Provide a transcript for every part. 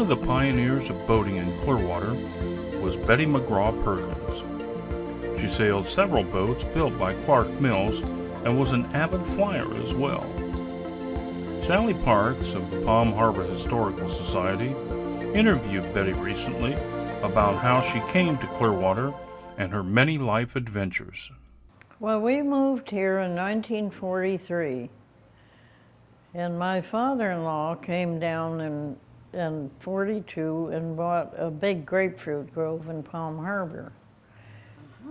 of the pioneers of boating in Clearwater was Betty McGraw Perkins. She sailed several boats built by Clark Mills and was an avid flyer as well. Sally Parks of the Palm Harbor Historical Society interviewed Betty recently about how she came to Clearwater and her many life adventures. Well, we moved here in 1943, and my father-in-law came down in 42 and bought a big grapefruit grove in Palm Harbor.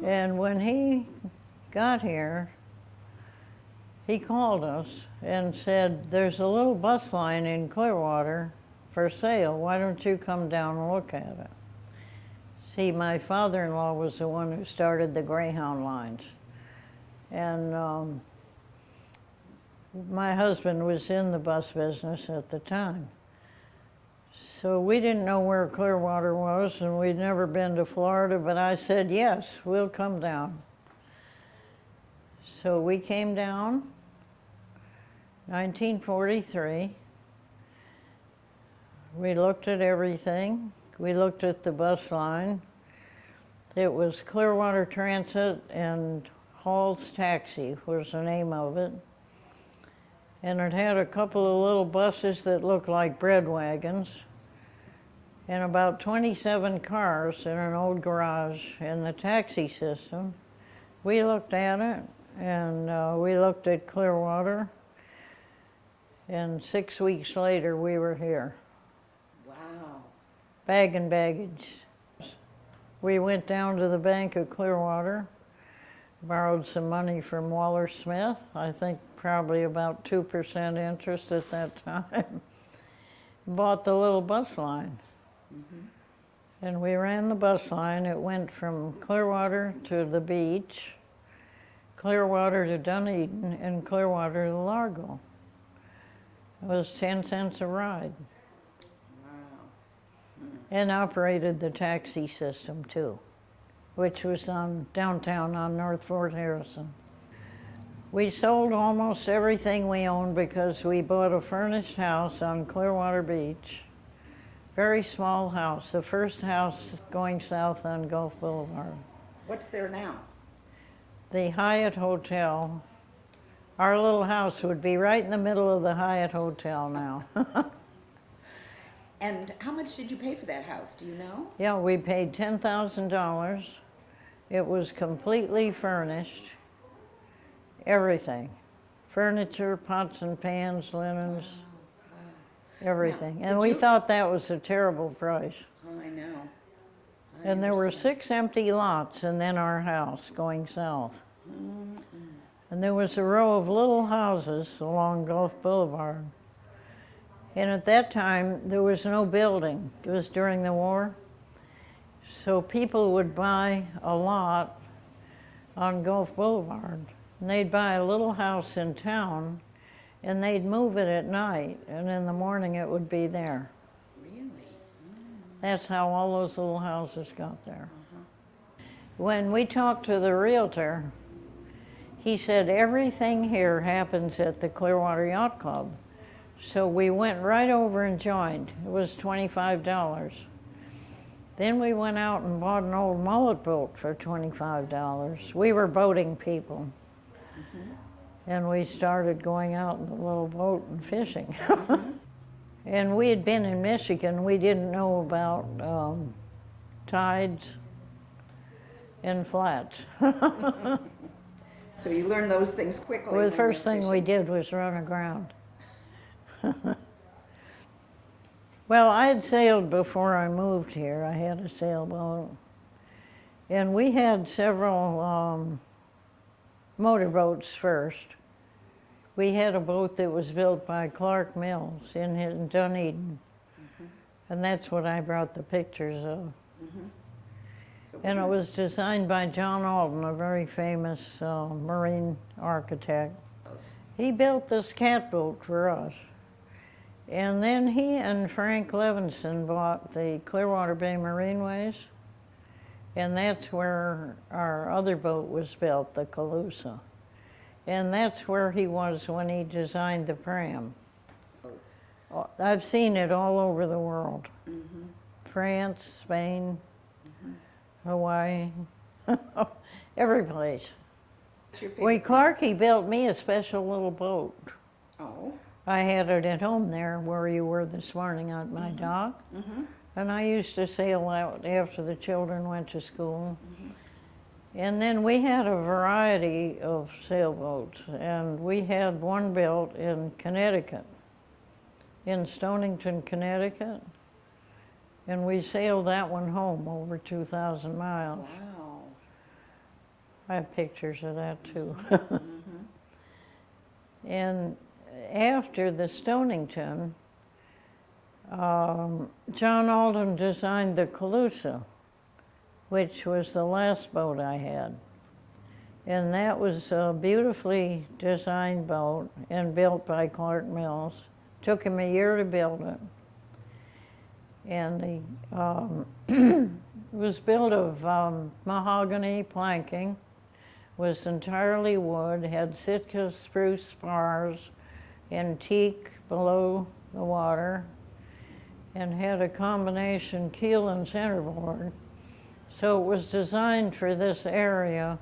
And when he got here, he called us and said, "There's a little bus line in Clearwater for sale. Why don't you come down and look at it?" See, my father-in-law was the one who started the Greyhound lines. And my husband was in the bus business at the time. So we didn't know where Clearwater was, and we'd never been to Florida, but I said, yes, we'll come down. So we came down, 1943. We looked at everything. We looked at the bus line. It was Clearwater Transit, and Hall's Taxi was the name of it. And it had a couple of little buses that looked like bread wagons, and about 27 cars in an old garage in the taxi system. We looked at it, and we looked at Clearwater, and 6 weeks later we were here. Wow. Bag and baggage. We went down to the Bank of Clearwater, borrowed some money from Waller Smith, I think probably about 2% interest at that time. Bought the little bus line. And we ran the bus line. It went from Clearwater to the beach, Clearwater to Dunedin, and Clearwater to Largo. It was 10 cents a ride. Wow. And operated the taxi system too, which was on downtown on North Fort Harrison. We sold almost everything we owned because we bought a furnished house on Clearwater Beach. Very small house, the first house going south on Gulf Boulevard. What's there now? The Hyatt Hotel. Our little house would be right in the middle of the Hyatt Hotel now. And how much did you pay for that house? Do you know? Yeah, we paid $10,000. It was completely furnished. Everything. Furniture, pots and pans, linens, everything. Now, And we thought that was a terrible price. Oh, I know. And there were 6 empty lots and then our house going south. And there was a row of little houses along Gulf Boulevard. And at that time, there was no building. It was during the war. So people would buy a lot on Gulf Boulevard. And they'd buy a little house in town, and they'd move it at night, and in the morning it would be there. Really? That's how all those little houses got there. When we talked to the realtor, he said everything here happens at the Clearwater Yacht Club. So we went right over and joined. It was $25. Then we went out and bought an old mullet boat for $25. We were boating people. And we started going out in the little boat and fishing. And we had been in Michigan. We didn't know about tides and flats. So you learned those things quickly. Well, the when first you're thing we fishing. did was run aground. Well, I had sailed before I moved here. I had a sailboat. And we had several motorboats first. We had a boat that was built by Clark Mills in Dunedin. And that's what I brought the pictures of. So And it was designed by John Alden, a very famous marine architect. He built this catboat for us. And then he and Frank Levinson bought the Clearwater Bay Marineways, and that's where our other boat was built, the Calusa. And that's where he was when he designed the pram. I've seen it all over the world. France, Spain, Hawaii, every place. What's your favorite Wait, thing to Clarky built me a special little boat. Oh, I had it at home there where you were this morning on my dock. And I used to sail out after the children went to school. And then we had a variety of sailboats, and we had one built in Connecticut, in Stonington, Connecticut. And we sailed that one home over 2,000 miles. wow. I have pictures of that too. And after the Stonington, John Alden designed the Calusa, which was the last boat I had. And that was a beautifully designed boat and built by Clark Mills. Took him a year to build it. And it was built of mahogany planking, was entirely wood, had Sitka spruce spars and teak below the water, and had a combination keel and centerboard. So it was designed for this area,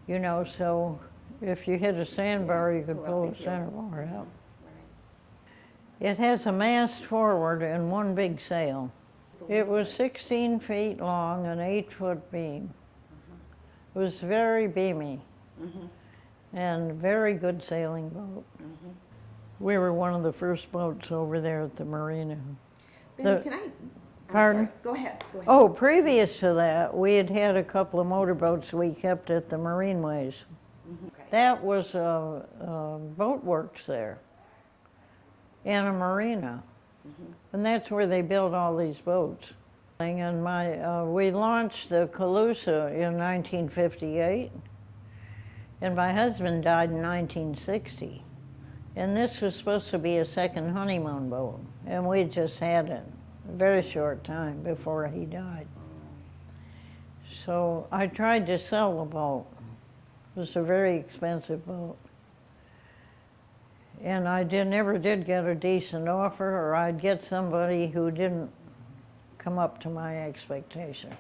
you know, so if you hit a sandbar, you could pull the centerboard out. It has a mast forward and one big sail. It was 16 feet long, an 8-foot beam. It was very beamy and very good sailing boat. We were one of the first boats over there at the marina. Benny, can I? Pardon? Sorry. Go ahead. Go ahead. Oh, previous to that, we had had a couple of motorboats we kept at the Marineways. Okay. That was boat works there and a marina. And that's where they built all these boats. And we launched the Calusa in 1958, and my husband died in 1960. And this was supposed to be a second honeymoon boat, and we just had it a very short time before he died. So I tried to sell the boat. It was a very expensive boat. And I never did get a decent offer, or I'd get somebody who didn't come up to my expectation.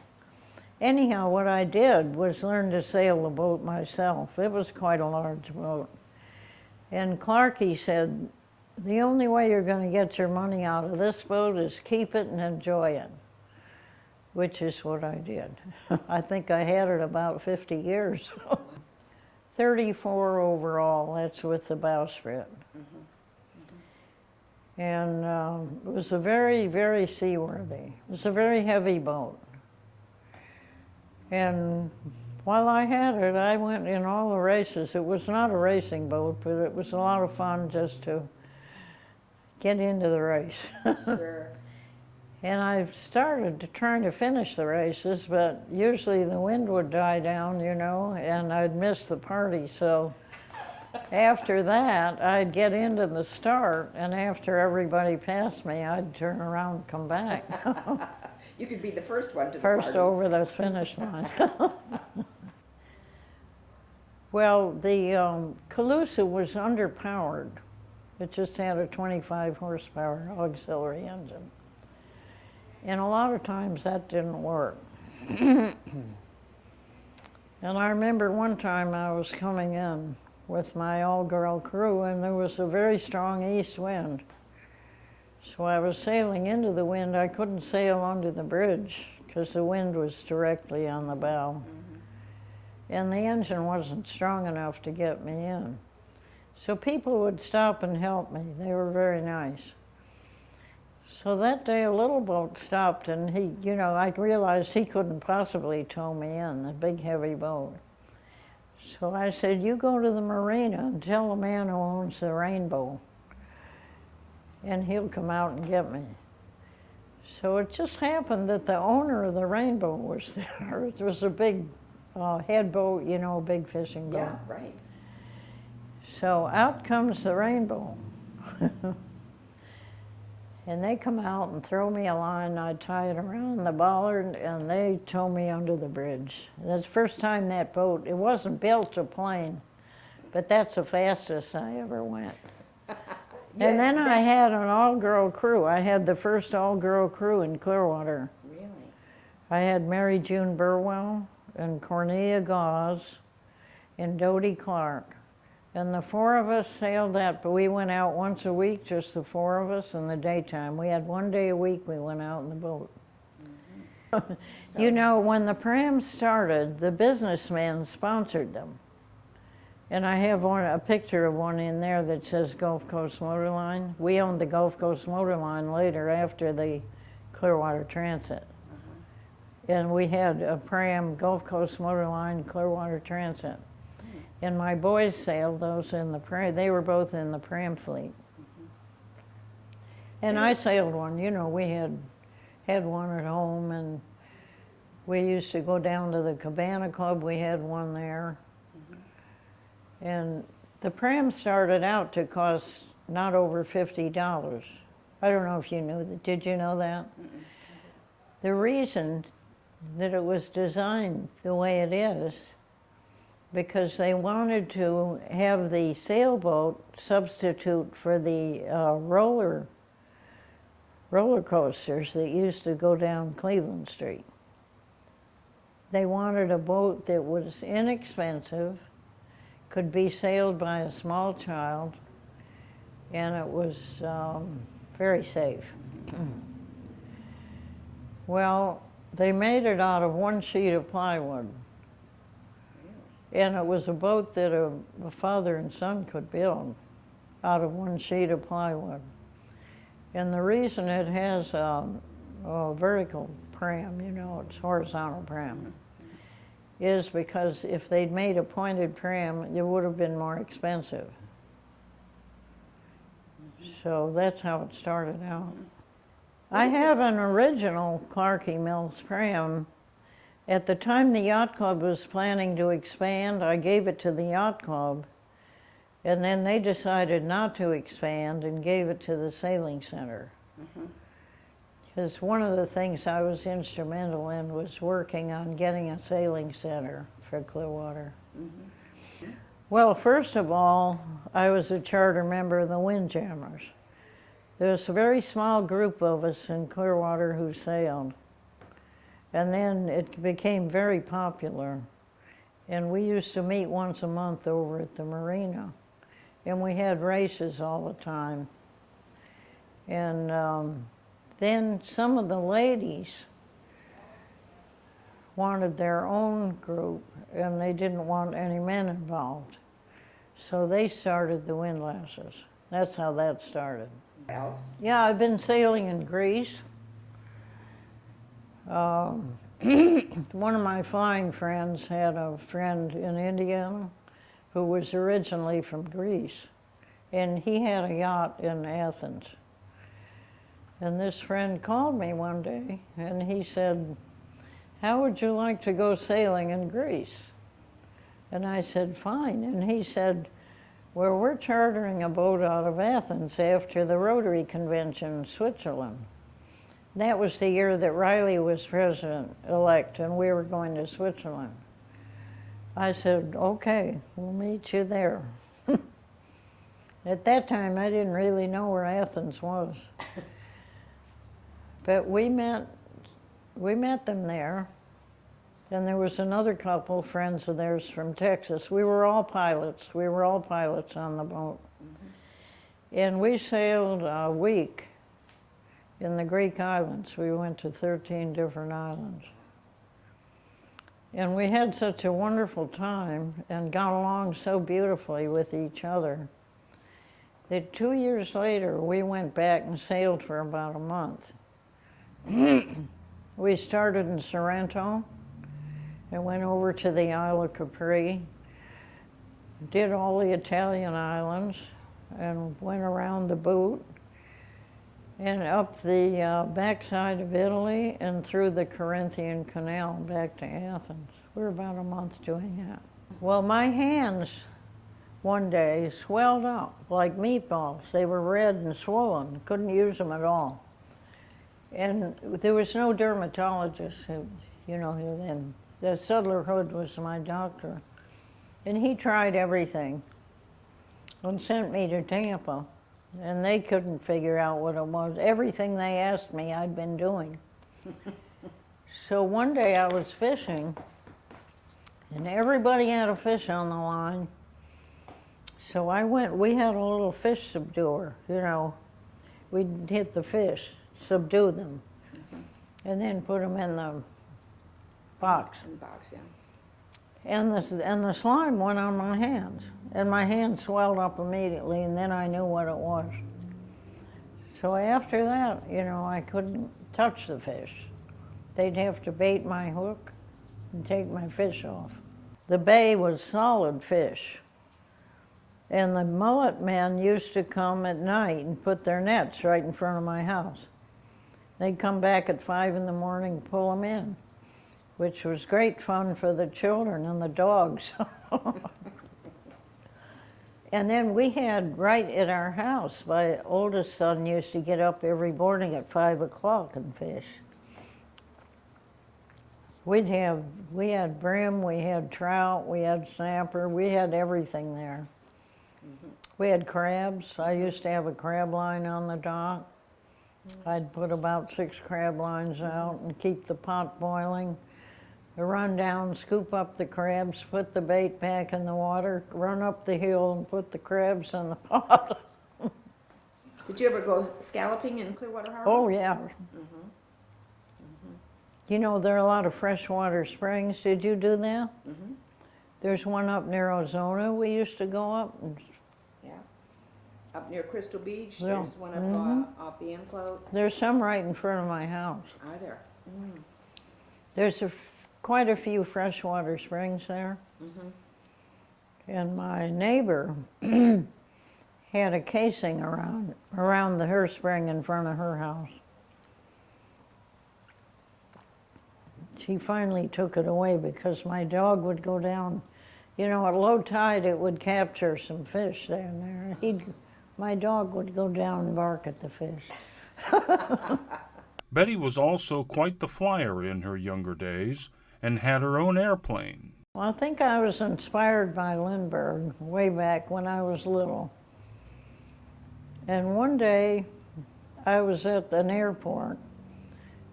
Anyhow, what I did was learn to sail the boat myself. It was quite a large boat. And Clarky said, the only way you're going to get your money out of this boat is keep it and enjoy it, which is what I did. I think I had it about 50 years. 34 overall, that's with the bowsprit. And it was a very, very seaworthy. It was a very heavy boat. And while I had it, I went in all the races. It was not a racing boat, but it was a lot of fun just to get into the race. Sure. And I started trying to finish the races, but usually the wind would die down, you know, and I'd miss the party. So after that, I'd get into the start, and after everybody passed me, I'd turn around and come back. You could be the first one to the First party. over the finish line. Well, the Calusa was underpowered. It just had a 25 horsepower auxiliary engine. And a lot of times that didn't work. And I remember one time I was coming in with my all-girl crew, and there was a very strong east wind. So I was sailing into the wind. I couldn't sail under the bridge because the wind was directly on the bow. And the engine wasn't strong enough to get me in. So people would stop and help me. They were very nice. So that day a little boat stopped, and he, you know, I realized he couldn't possibly tow me in, a big heavy boat. So I said, you go to the marina and tell the man who owns the Rainbow, and he'll come out and get me. So it just happened that the owner of the Rainbow was there. It was a big head boat, you know, a big fishing boat. Yeah, right. So out comes the Rainbow. And they come out and throw me a line, I tie it around the bollard, and they tow me under the bridge. That's the first time that boat, it wasn't built to plane, but that's the fastest I ever went. And then I had an all-girl crew. I had the first all-girl crew in Clearwater. Really? I had Mary June Burwell and Cornelia Gauze and Dodie Clark. And the four of us sailed that, but we went out once a week, just the four of us in the daytime. We had 1 day a week we went out in the boat. You know, when the Prams started, the businessmen sponsored them. And I have a picture of one in there that says Gulf Coast Motor Line. We owned the Gulf Coast Motor Line later after the Clearwater Transit. And we had a Pram, Gulf Coast Motor Line, Clearwater Transit. And my boys sailed those in the Pram. They were both in the Pram fleet. And I sailed one. You know, we had one at home, and we used to go down to the Cabana Club. We had one there. And the Pram started out to cost not over $50. I don't know if you knew that. Did you know that? The reason that it was designed the way it is, because they wanted to have the sailboat substitute for the roller coasters that used to go down Cleveland Street. They wanted a boat that was inexpensive, could be sailed by a small child, and it was very safe. Well, they made it out of one sheet of plywood. And it was a boat that a father and son could build out of one sheet of plywood. And the reason it has a vertical pram, you know, it's horizontal pram, is because if they'd made a pointed pram, it would have been more expensive. So that's how it started out. I have an original Clarkey Mills pram. At the time the yacht club was planning to expand, I gave it to the yacht club, and then they decided not to expand and gave it to the sailing center. Because one of the things I was instrumental in was working on getting a sailing center for Clearwater. Well, first of all, I was a charter member of the Windjammers. There was a very small group of us in Clearwater who sailed. And then it became very popular. And we used to meet once a month over at the marina. And we had races all the time. And then some of the ladies wanted their own group, and they didn't want any men involved. So they started the Windlasses. That's how that started. Else? Yeah, I've been sailing in Greece. One of my flying friends had a friend in Indiana who was originally from Greece, and he had a yacht in Athens. And this friend called me one day, and he said, "How would you like to go sailing in Greece?" And I said, "Fine." And he said, "Well, we're chartering a boat out of Athens after the Rotary Convention in Switzerland." That was the year that Riley was president-elect, and we were going to Switzerland. I said, "Okay, we'll meet you there." At that time, I didn't really know where Athens was. But we met them there. And there was another couple, friends of theirs from Texas. We were all pilots. We were all pilots on the boat. And we sailed a week in the Greek islands. We went to 13 different islands. And we had such a wonderful time and got along so beautifully with each other that 2 years later, we went back and sailed for about a month. We started in Sorrento and went over to the Isle of Capri, did all the Italian islands, and went around the boot and up the backside of Italy and through the Corinthian Canal back to Athens. We were about a month doing that. Well, my hands one day swelled up like meatballs. They were red and swollen, couldn't use them at all. And there was no dermatologist, you know, then. The Sudler Hood was my doctor. And he tried everything and sent me to Tampa. and they couldn't figure out what it was. Everything they asked me, I'd been doing. So one day I was fishing, and everybody had a fish on the line. So I went, we had a little fish subduer, you know. We'd hit the fish, subdue them, and then put them in the box. In the box, yeah. And the slime went on my hands, and my hands swelled up immediately, and then I knew what it was. So after that, you know, I couldn't touch the fish. They'd have to bait my hook and take my fish off. The bay was solid fish, and the mullet men used to come at night and put their nets right in front of my house. They'd come back at 5 in the morning and pull them in, which was great fun for the children and the dogs. And then we had right at our house, my oldest son used to get up every morning at 5 o'clock and fish. We had brim, we had trout, we had snapper, we had everything there. We had crabs. I used to have a crab line on the dock. I'd put about 6 crab lines out and keep the pot boiling. Run down, scoop up the crabs, put the bait back in the water, run up the hill and put the crabs in the pot. Did you ever go scalloping in Clearwater Harbor? Oh, yeah. You know, there are a lot of freshwater springs. Did you do that? There's one up near Ozona we used to go up. And Yeah. Up near Crystal Beach, Yeah. there's one up off the end float. there's some right in front of my house. Are there? There's quite a few freshwater springs there. And my neighbor had a casing around her spring in front of her house. She finally took it away because my dog would go down. You know, at low tide, it would capture some fish down there. My dog would go down and bark at the fish. Betty was also quite the flyer in her younger days and had her own airplane. Well, I think I was inspired by Lindbergh way back when I was little. And one day, I was at an airport,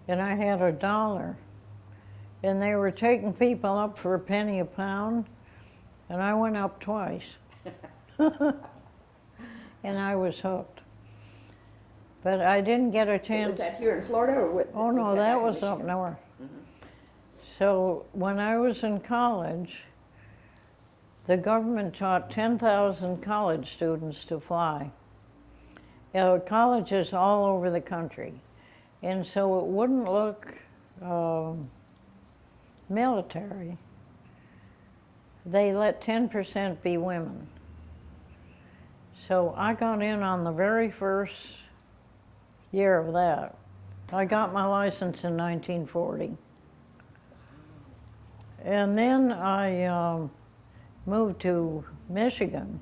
and I had $1. And they were taking people up for a penny a pound, and I went up twice. And I was hooked. But I didn't get a chance. Was that here in Florida or what? Oh, no, that back in was up Michigan? north. So when I was in college, the government taught 10,000 college students to fly. You know, colleges all over the country. And so it wouldn't look military. They let 10% be women. So I got in on the very first year of that. I got my license in 1940. And then I moved to Michigan.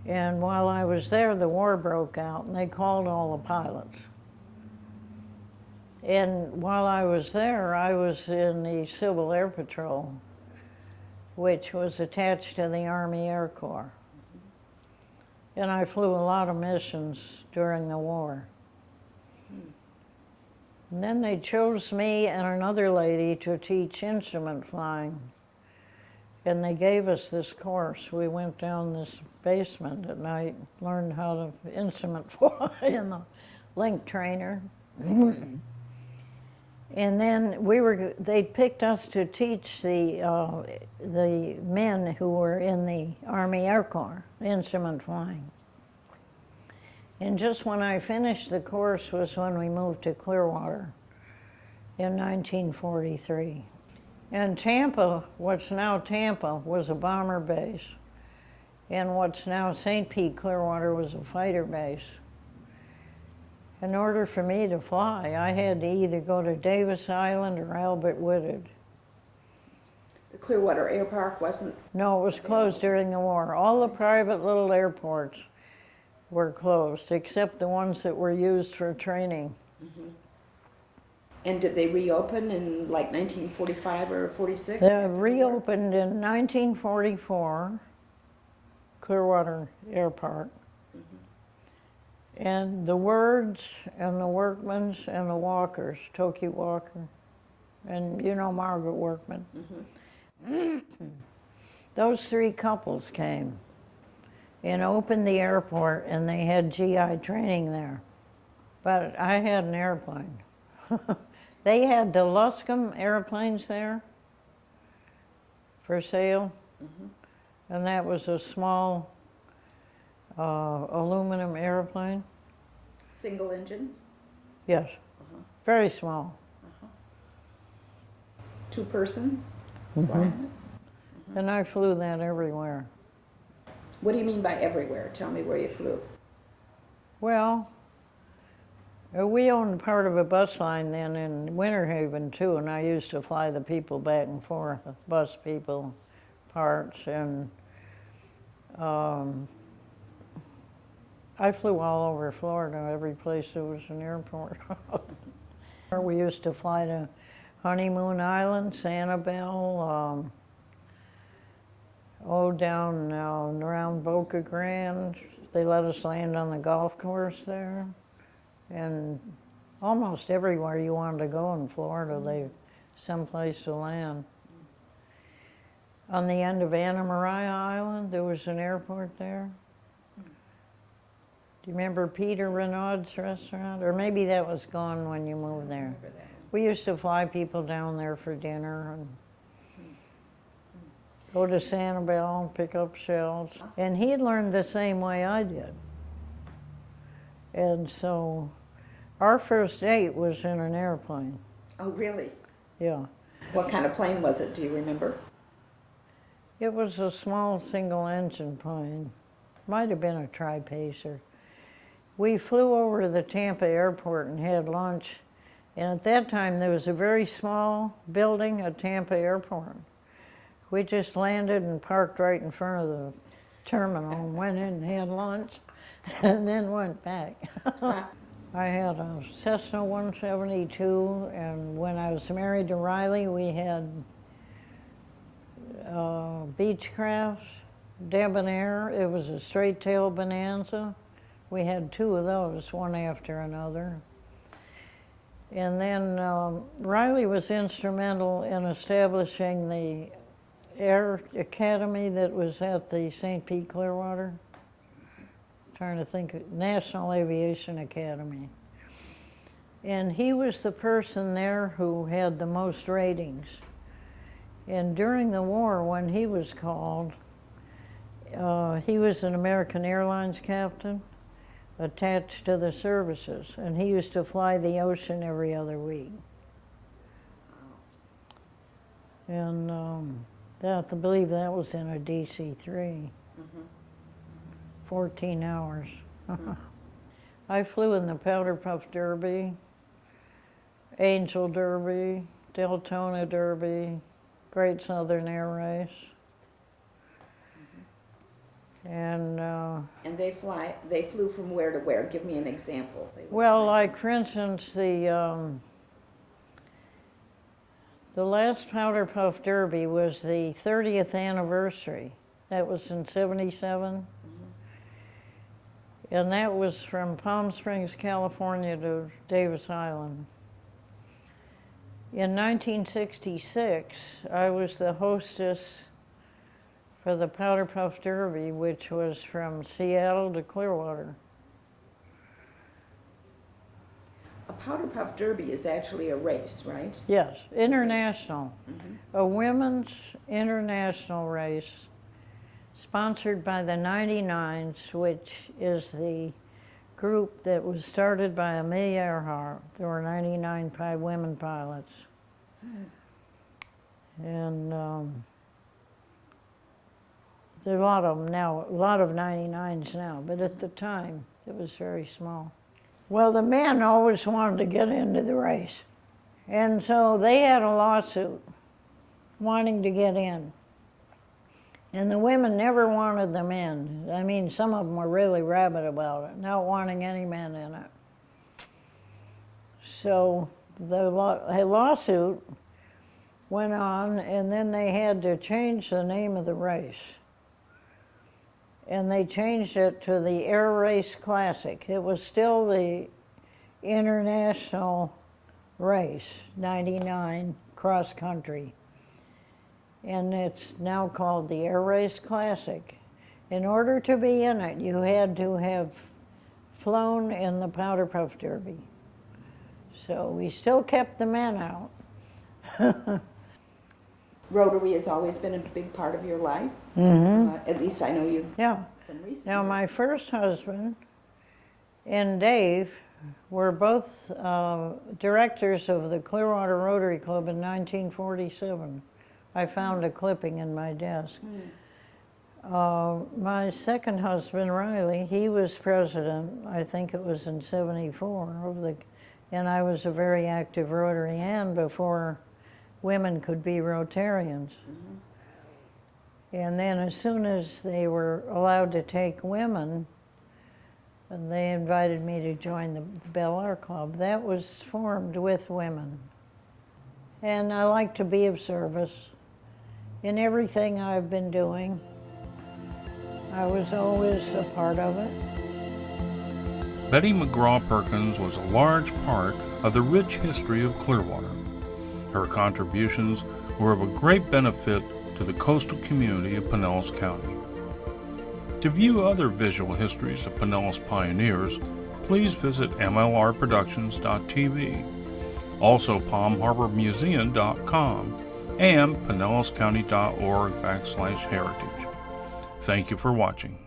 And while I was there, the war broke out, and they called all the pilots. And while I was there, I was in the Civil Air Patrol, which was attached to the Army Air Corps. And I flew a lot of missions during the war. And then they chose me and another lady to teach instrument flying. And they gave us this course. We went down this basement at night, learned how to instrument fly in the link trainer. And then they picked us to teach the men who were in the Army Air Corps, instrument flying. And just when I finished the course was when we moved to Clearwater in 1943. And Tampa, what's now Tampa, was a bomber base. And what's now St. Pete Clearwater was a fighter base. In order for me to fly, I had to either go to Davis Island or Albert Woodard. The Clearwater Air Park wasn't? No, it was closed during the war. All the private little airports were closed, except the ones that were used for training. And did they reopen in like 1945 or 46? They reopened in 1944, Clearwater Air Park. And the Words and the Workmans and the Walkers, Toki Walker, and you know Margaret Workman. Those three couples came and opened the airport, and they had GI training there. But I had an airplane. They had the Luscombe airplanes there for sale, and that was a small aluminum airplane. Single engine? Yes, very small. Two-person? Flying it? And I flew that everywhere. What do you mean by everywhere? Tell me where you flew. Well, we owned part of a bus line then in Winter Haven too, and I used to fly the people back and forth, bus people, parts, and I flew all over Florida, every place there was an airport. We used to fly to Honeymoon Island, Sanibel, down around Boca Grande. They let us land on the golf course there. And almost everywhere you wanted to go in Florida, they someplace to land. On the end of Anna Maria Island, there was an airport there. Do you remember Peter Renaud's restaurant? Or maybe that was gone when you moved there. We used to fly people down there for dinner and go to Sanibel and pick up shells. And he had learned the same way I did. And so our first date was in an airplane. Oh, really? Yeah. What kind of plane was it? Do you remember? It was a small single-engine plane. Might have been a tri-pacer. We flew over the Tampa airport and had lunch. And at that time, there was a very small building at Tampa airport. We just landed and parked right in front of the terminal and went in and had lunch and then went back. I had a Cessna 172, and when I was married to Riley, we had Beechcraft, Debonair. It was a straight-tail Bonanza. We had two of those, one after another. And then Riley was instrumental in establishing the Air Academy that was at the St. Pete Clearwater. Trying to think, National Aviation Academy. And he was the person there who had the most ratings. And during the war, when he was called, he was an American Airlines captain attached to the services, and he used to fly the ocean every other week. And I believe that was in a DC-3. 14 hours. I flew in the Powder Puff Derby, Angel Derby, Deltona Derby, Great Southern Air Race. And they flew from where to where? Give me an example. Well, like for instance, the last Powder Puff Derby was the 30th anniversary. That was in '77. And that was from Palm Springs, California to Davis Island. In 1966, I was the hostess for the Powder Puff Derby, which was from Seattle to Clearwater. A Powder Puff Derby is actually a race, right? Yes, international. A women's international race sponsored by the 99s, which is the group that was started by Amelia Earhart. There were 99 women pilots. And there are a lot of them now, a lot of 99s now, but at the time, it was very small. Well, the men always wanted to get into the race. And so they had a lawsuit wanting to get in. And the women never wanted them in. I mean, some of them were really rabid about it, not wanting any men in it. So the lawsuit went on, and then they had to change the name of the race. and they changed it to the Air Race Classic. It was still the international race, 99 cross country. And it's now called the Air Race Classic. In order to be in it, you had to have flown in the Powder Puff Derby. So we still kept the men out. Rotary has always been a big part of your life. At least I know you Yeah. from recent Now, years. my first husband and Dave were both directors of the Clearwater Rotary Club in 1947. I found a clipping in my desk. My second husband, Riley, he was president, I think it was in 74, and I was a very active Rotarian before women could be Rotarians. And then as soon as they were allowed to take women, they invited me to join the Bel Air Club. That was formed with women. And I like to be of service in everything I've been doing. I was always a part of it. Betty McGraw Perkins was a large part of the rich history of Clearwater. Her contributions were of a great benefit to the coastal community of Pinellas County. To view other visual histories of Pinellas pioneers, please visit mlrproductions.tv, also palmharbormuseum.com, and pinellascounty.org/heritage. Thank you for watching.